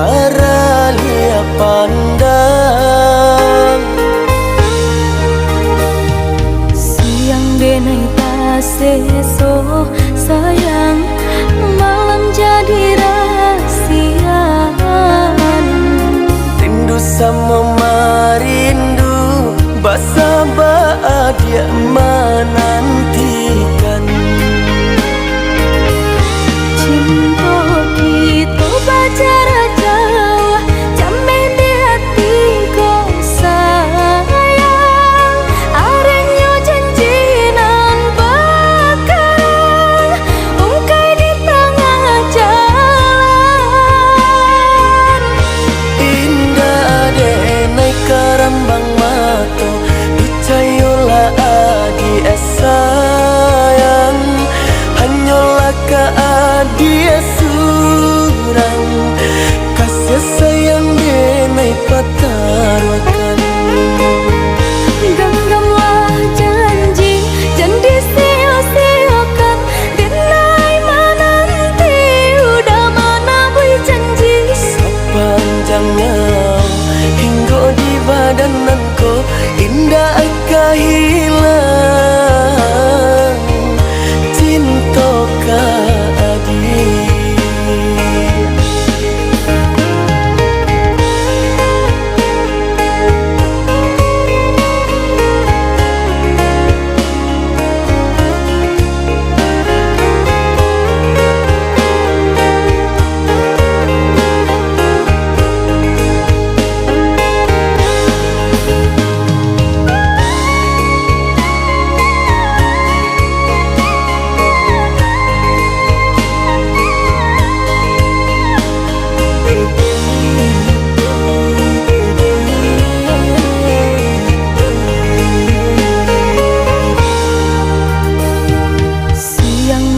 aralia pandang. Siang denai taseso sayang, malam jadi rahasian. Rindu sama marindu, basa dia menantikan. Cinta kita bacara Jawa, jamin di hati kau sayang. Arenyo janjinan bakaran, ungkai di tengah jalan. Indah denai karambang mato, dicayola adi sayang. Hanyalah ka dia surang, kasih sayang denai patarwakan. Genggamlah janji, janji sio-siokan. Denai menanti, udah mana boy janji. Sepanjangnya hingga di badananku, indah akan hilang cinta ka adi.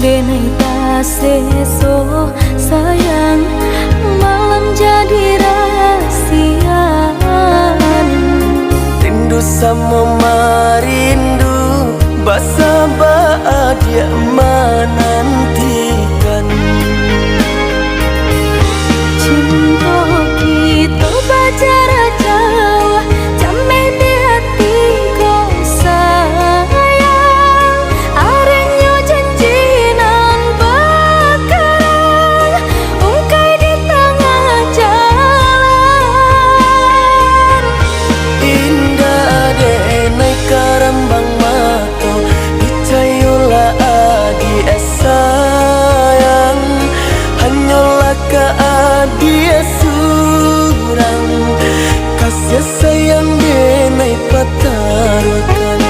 Denai taseso sayang, malam jadi rahasian. Rindu sama marindu, basa dia menantikan. Cinta kita bacara Jawa, jamin di hati kau sayang. Arenyo janjinan bakaran, ungkai di tengah jalan. Indah denai karambang mato, dicayola adi sayang. Hanyalah ka dia surang, kasih sayang denai patarwakan.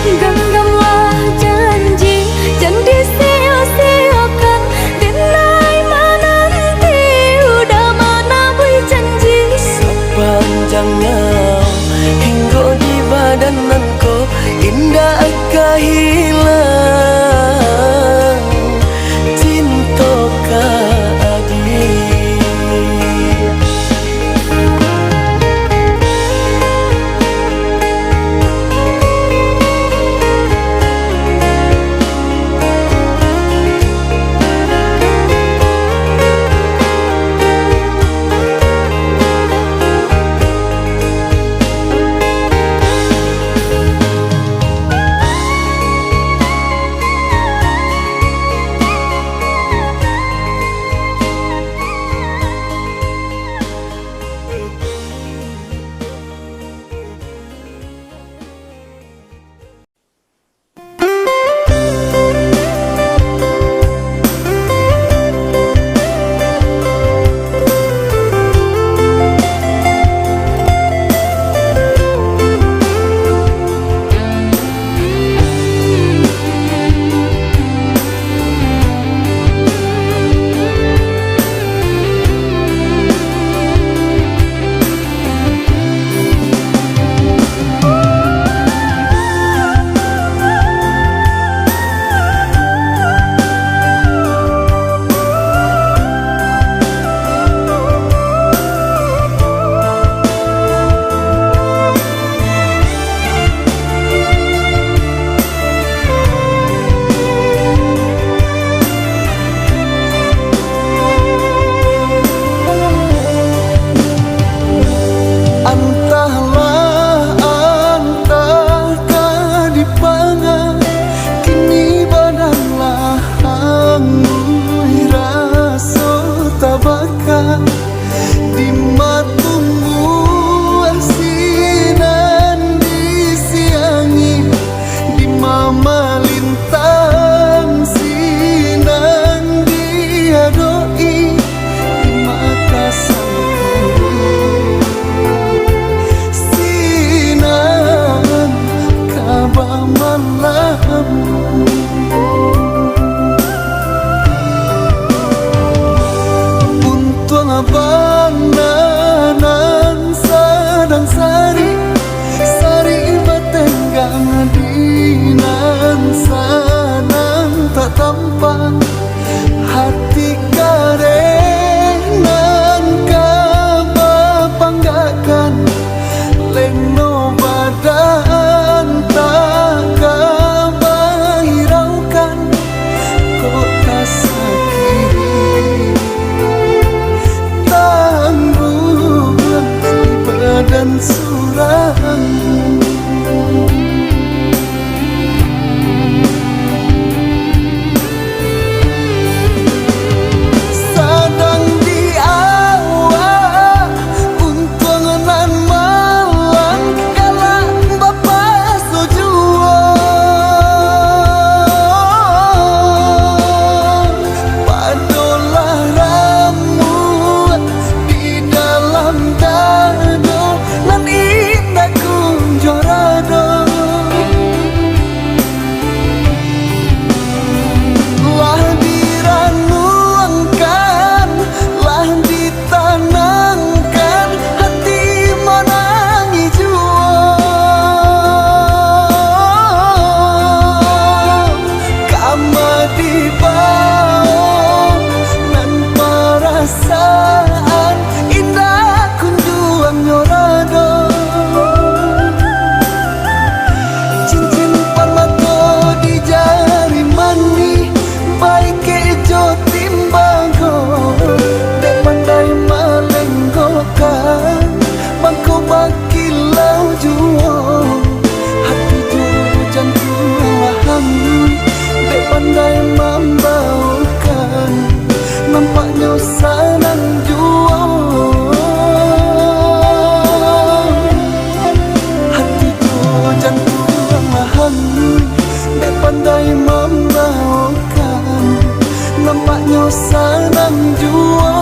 Genggamlah janji, janji sio-siokan. Denai menanti, udah mana boy janji. Sepanjangnya hingga di badananku, indah akan hilang cinta ka adi. perasaan indah kunjuang nyorado. Cincin permato di jari mani baik kejo timbango dek pandai malenggokan mangko bakilau juo hati ju jantung waham dek pandai membaukan nampaknya sanang juo hati ju jantung waham dek pandai membaukan nampaknya sanang juo.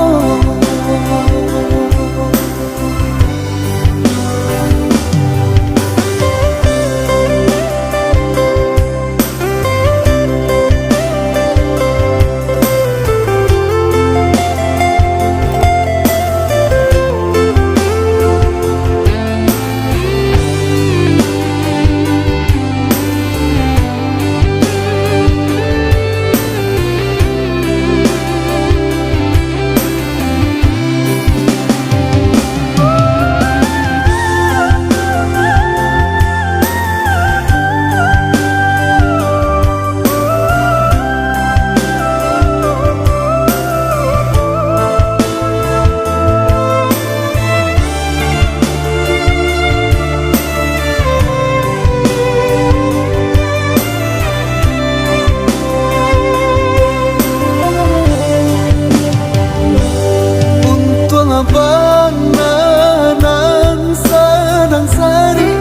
Bananan sedang sari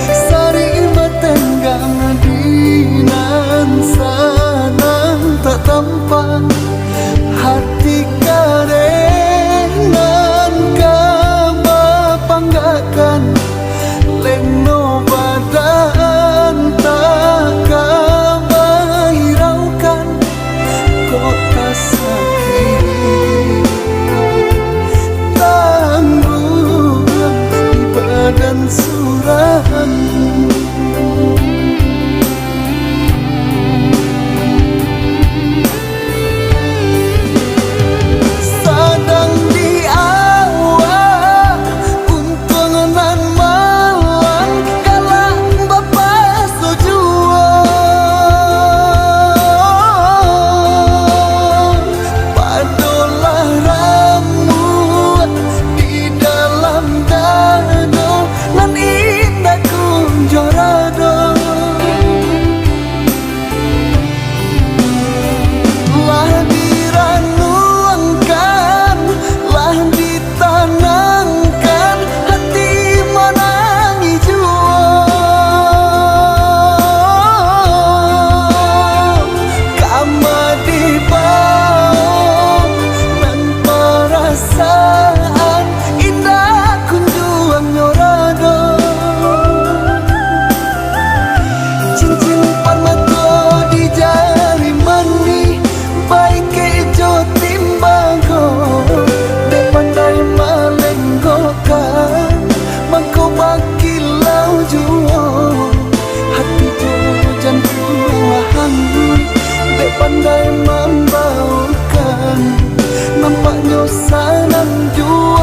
sari matenggang dinan sanang tak tampak hati karenan kama panggakan leno badan tak kama hiraukan kota sakit dan surahan sadang di awal untungan malang kalang bapa sojua padolah ramu di dalam dado nan indah kunjorado lah diranuangkan lah ditanangkan hati menangi jua kama dibau nan perasaan indah kunjuang nyorado. Cincin permato di jari mani baik kejo timbango dek pandai malenggokan mangko bakilau juo hati ju jantung waham dek pandai membaukan nampaknya sanang juo.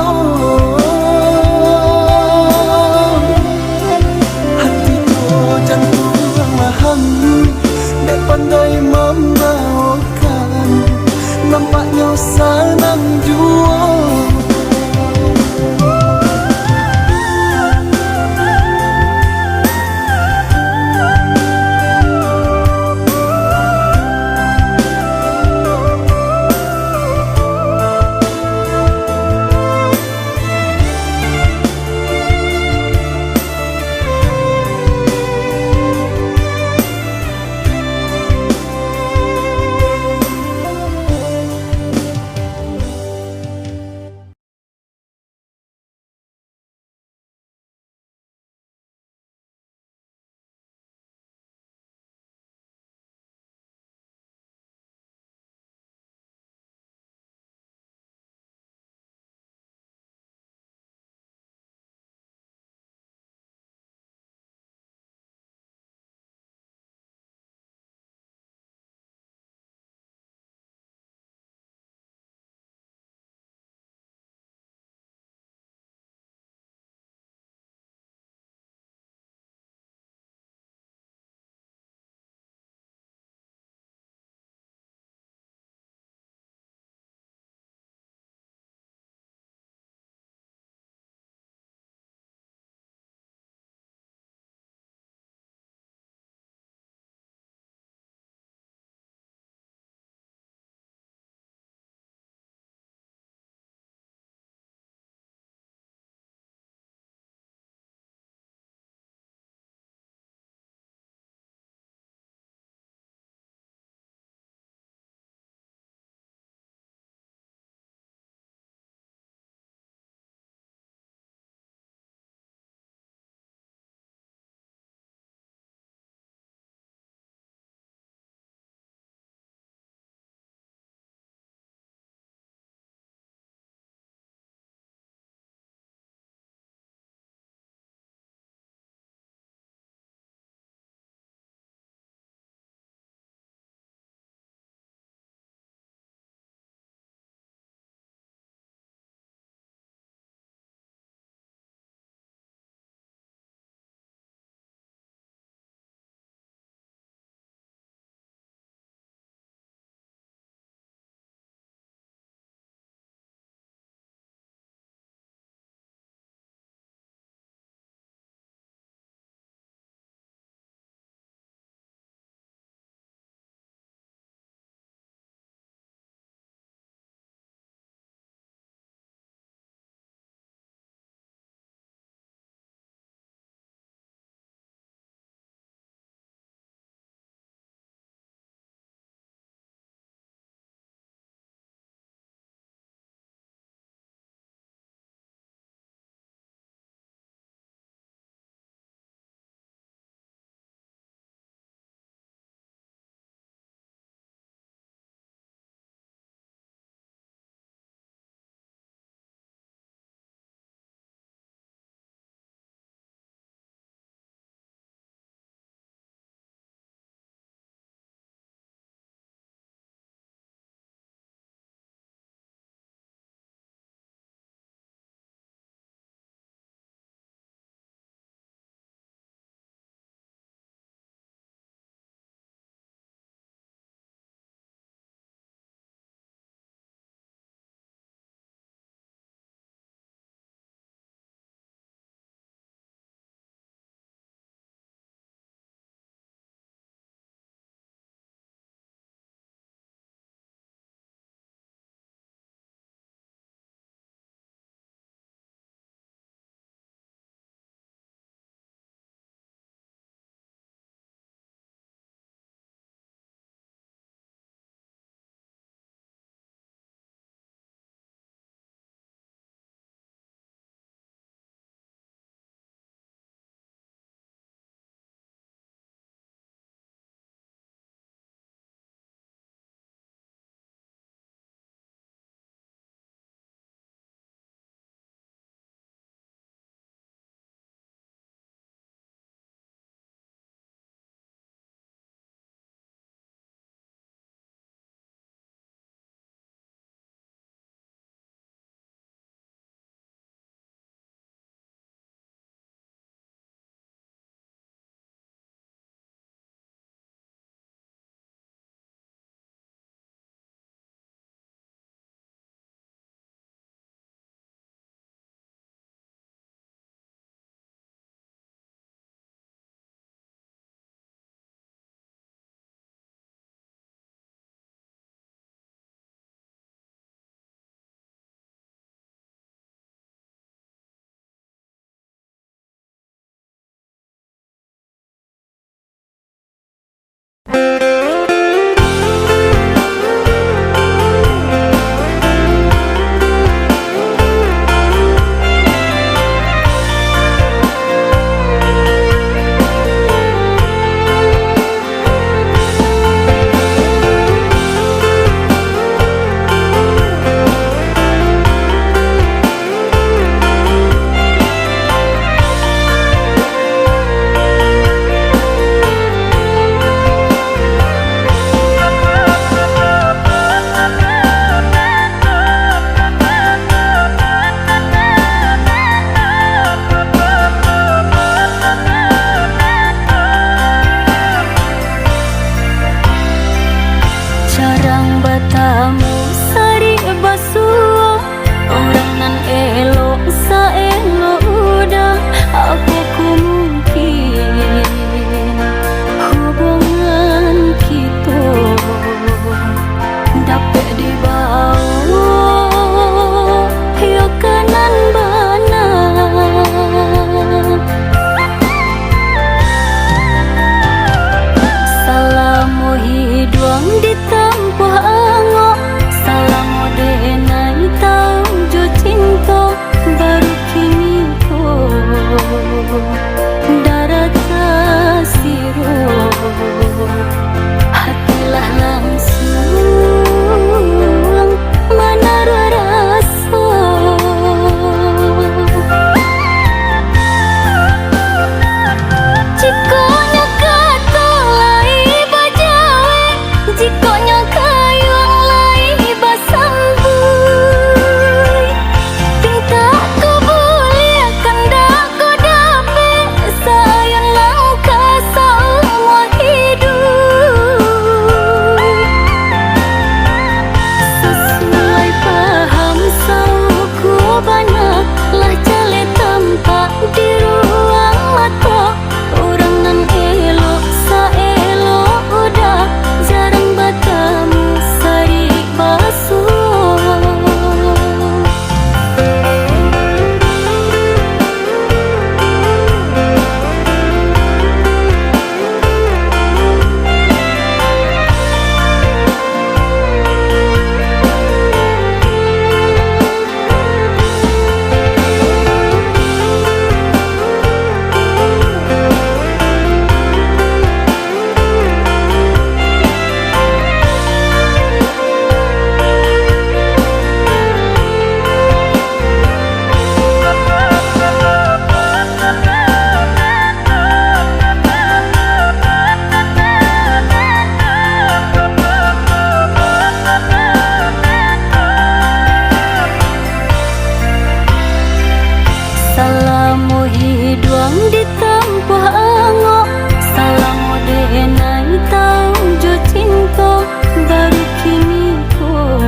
hiduang di tempat angok salam denai tahu jo cinta baru kini ko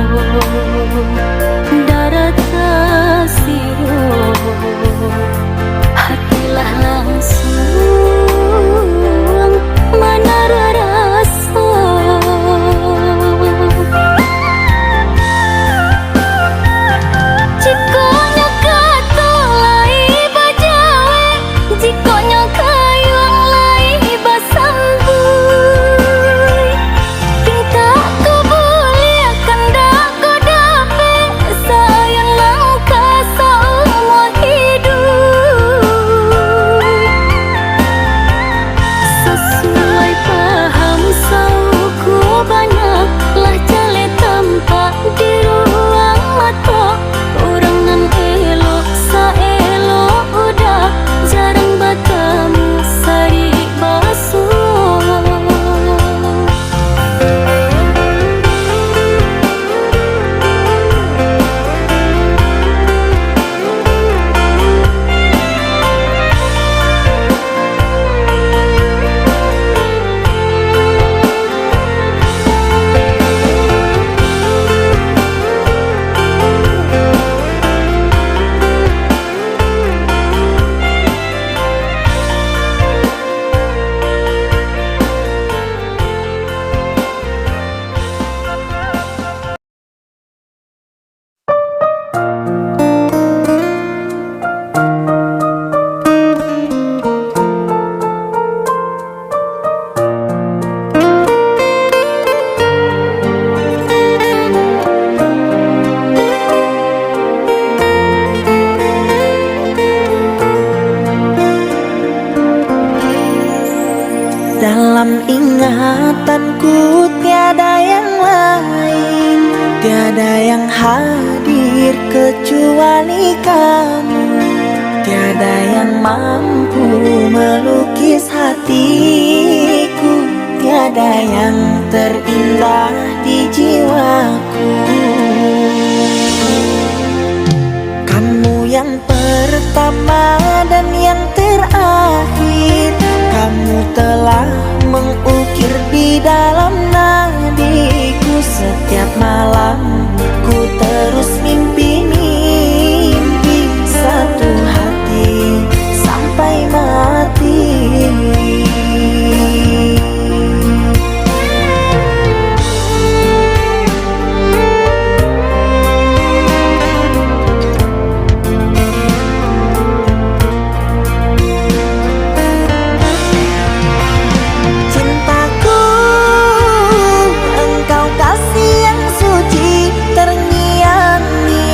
darat kasiro hatilah langsung mana rasa jikonya kata lai bajawe jikonya kayuang lai basambui kita ku boleh akan daku dapet sayang langkah semua hidup sesuai paham sauku banyaklah jale tampak di ruang mata orang nan elok saelok udah jarang bertemu sari basuh Dalam ingatanku tiada yang lain, tiada yang hadir kecuali kamu, tiada yang mampu melukis hatiku, tiada yang terindah di jiwaku. Kamu yang pertama dan yang terakhir, kamu telah mengukir di dalam nadiku. Setiap malam ku terus mimpi-mimpi satu hati sampai mati. Engkau kasih yang suci terngiang-ngiang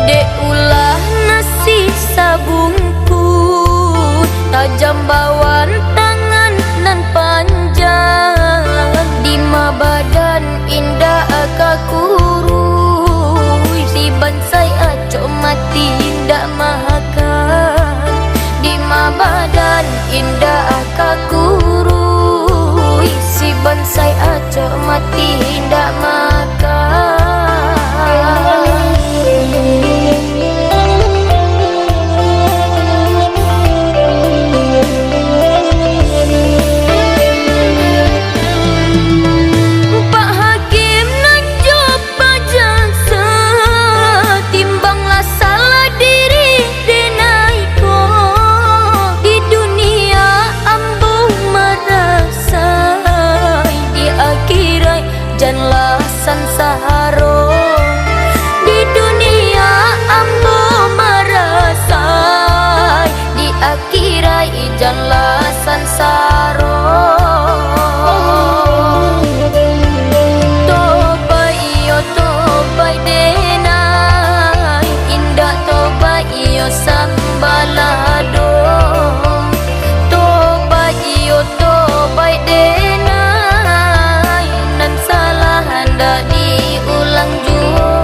Dek ulah nasi sabungku, tajam bawan tangan nan panjang, di ma badan indah kakurui, si bansai acok mati indah makan, di ma badan indah kakurui, si bansai acok mati indah makan. Pak Hakim nak jawab pajak setimbanglah salah diri denai ko, di dunia ambo merasai, di akhirat janlah sansaro, di dunia ambo merasai, di akhirat janlah sansaro. Sambalado toba iyo toba denai, nan salah hendak diulang jua.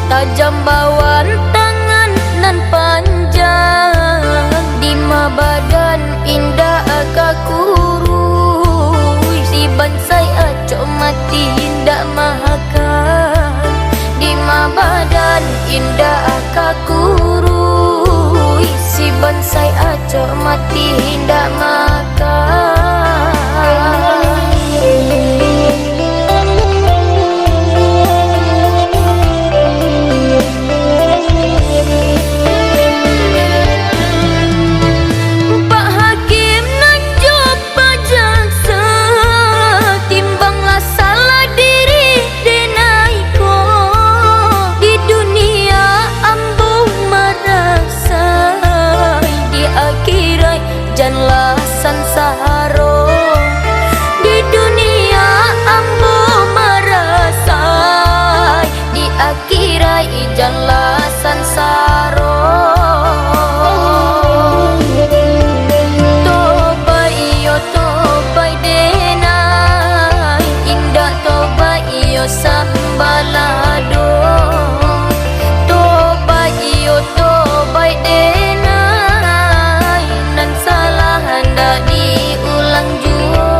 Tajam bawan tangan nan panjang, di ma badan indah kakurui, si bansai acok mati indah makan, di ma badan indah kakurui, si bansai acok mati indah makan. Janlah sansaro, di dunia ambo merasai, di akhirat janlah sansaro. Toba iyo toba denai, indah toba iyo sambalado, toba iyo toba denai, hendak diulang jua.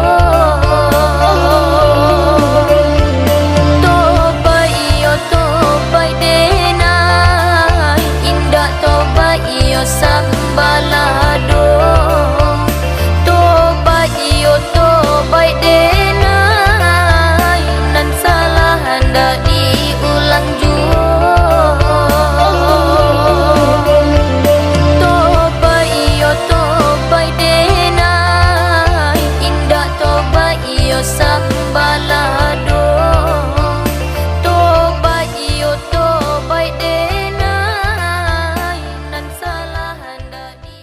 Toba iyo toba denai, indah toba iyo sambalado, toba iyo toba denai, nan salah hendak diulang jua. Toba iyo toba denai, indah toba iyo sambalado, toba iyo toba denai, nan salah hendak di.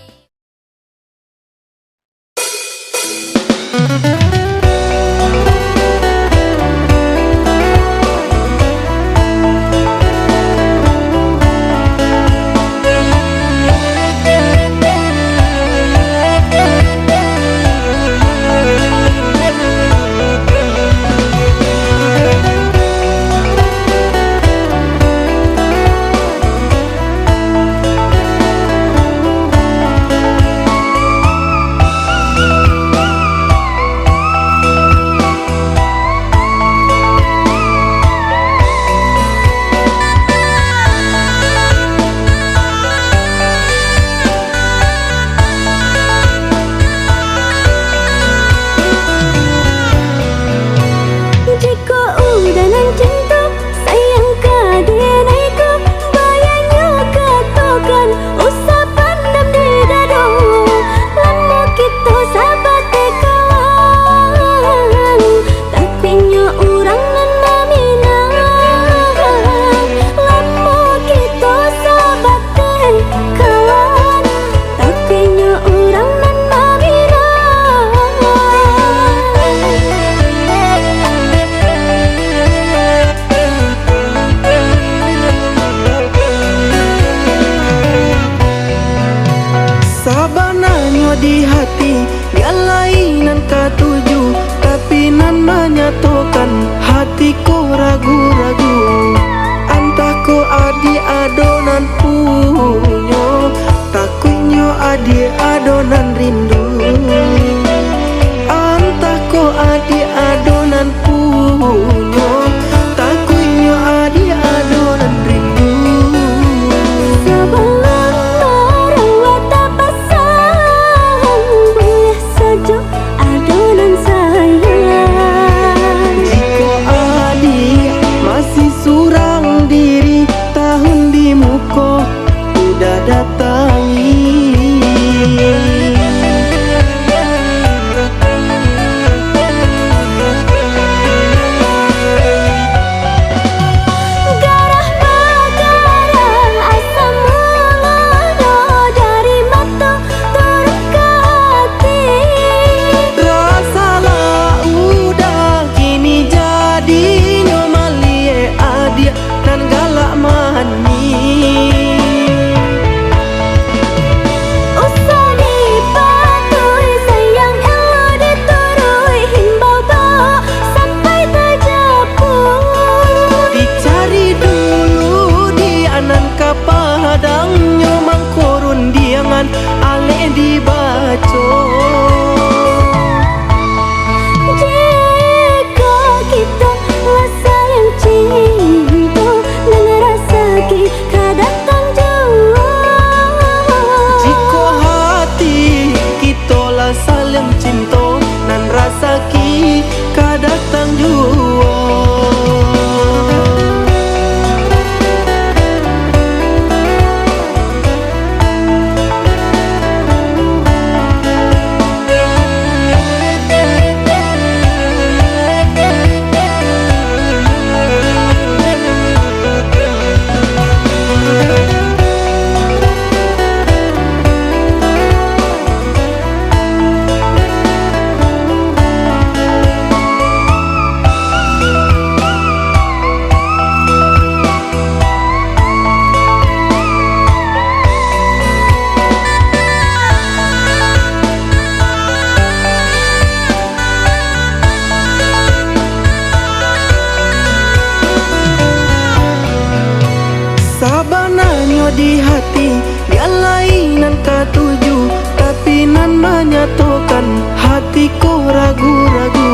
di hati, dia lainan ketujuh, tapi nan menyatukan hatiku ragu-ragu.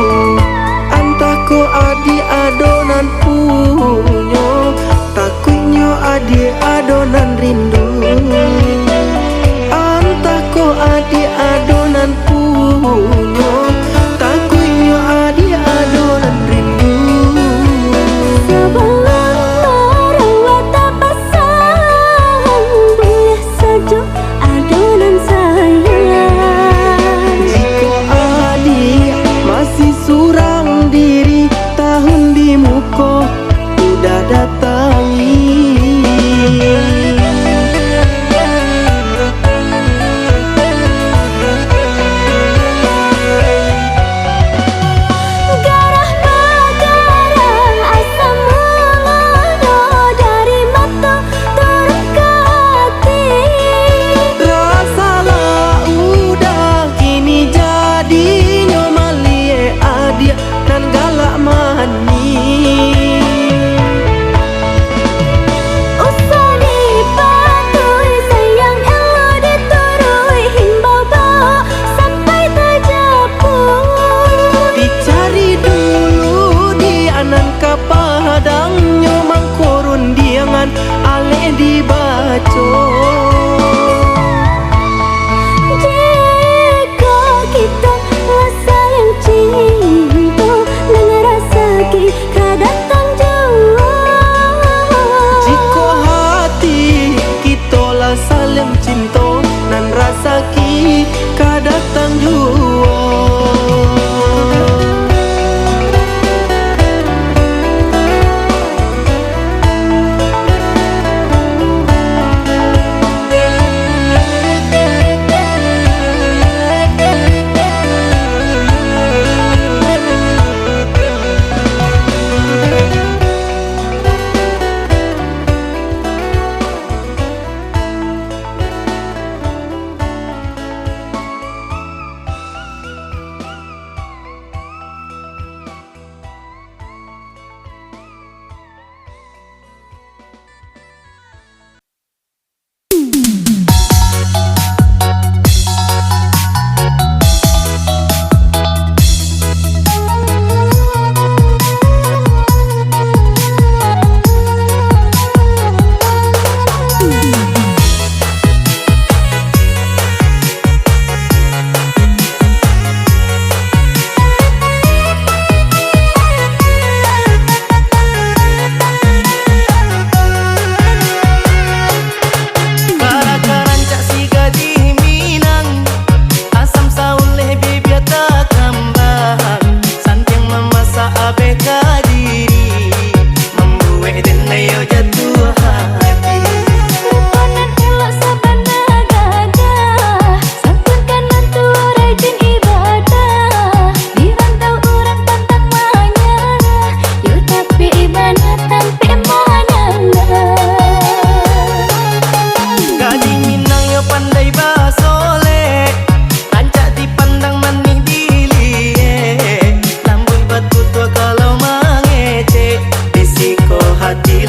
Antah ko adi adonan punyo, takutnya adi adonan rindu. Antah ko adi adonan punyo, takutnya adi adonan rindu. Sebelum merawat pasang, boleh saja adonan sayang. Jika adik masih surang diri, tahun di muka udah datangi. Garah magarah asam mulanya dari mata turun ke hati. Rasalah udah kini jadi nyomalie adik dan galak mani. Usah dipatuhi sayang elo diturui, himbau bawa sampai terjeput. Dicari dulu di anan kapadang, nyomang korun diangan ale dibaco. Jika kita rasa yang cinta dan rasa kita datang jauh. Jika hati kita lah saling cinta, nan rasa kita datang jua.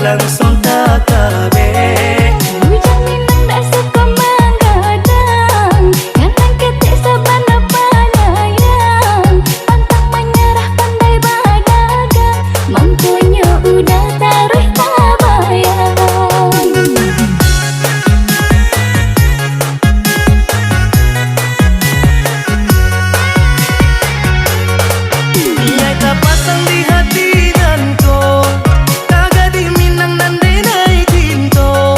Langsung tak kabeh. Hujan minang dak suka menggadang, nganang ketik sabana panayang. Pantang menyerah pandai berdagang, mampunya udah taruh tak bayang. Nilai tak pasang di hati dan kau, kagak di minang dan denai cinta.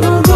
lugu